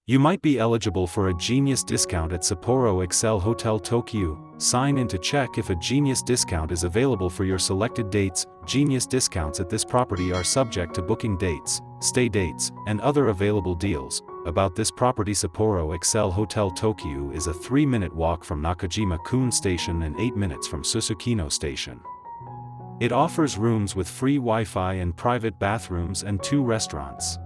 You might be eligible for a Genius discount at Sapporo Excel Hotel Tokyu. Sign in to check if a Genius discount is available for your selected dates. Genius discounts at this property are subject to booking dates, stay dates, and other available deals. About this property: Sapporo Excel Hotel Tokyu is a 3-minute walk from Nakajima Station and 8 minutes from Susukino Station. It offers rooms with free Wi-Fi and private bathrooms and 2 restaurants.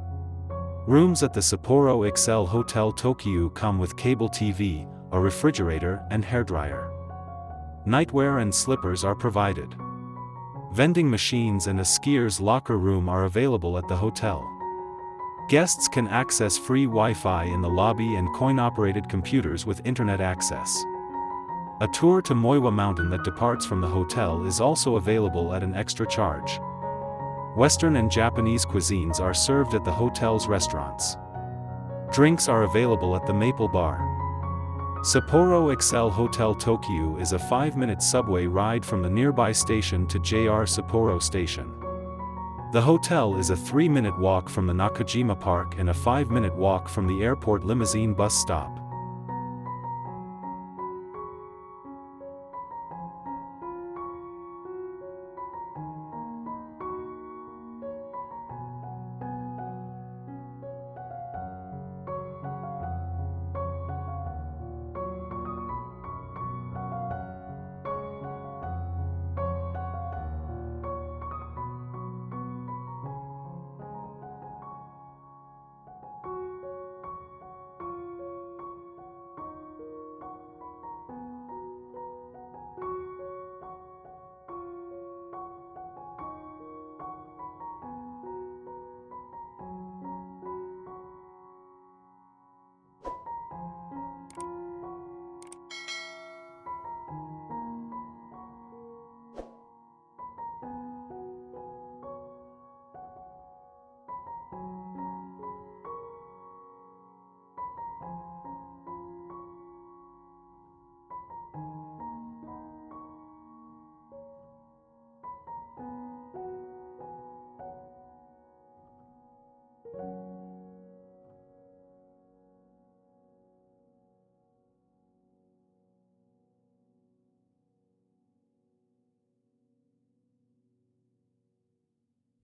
Rooms at the Sapporo Excel Hotel Tokyu come with cable TV, a refrigerator, and hairdryer. Nightwear and slippers are provided. Vending machines and a skier's locker room are available at the hotel. Guests can access free Wi-Fi in the lobby and coin-operated computers with internet access. A tour to Moiwa Mountain that departs from the hotel is also available at an extra charge. Western and Japanese cuisines are served at the hotel's restaurants. Drinks are available at the Maple Bar. Sapporo Excel Hotel Tokyu is a 5-minute subway ride from the nearby station to JR Sapporo Station. The hotel is a 3-minute walk from the Nakajima Park and a 5-minute walk from the airport limousine bus stop.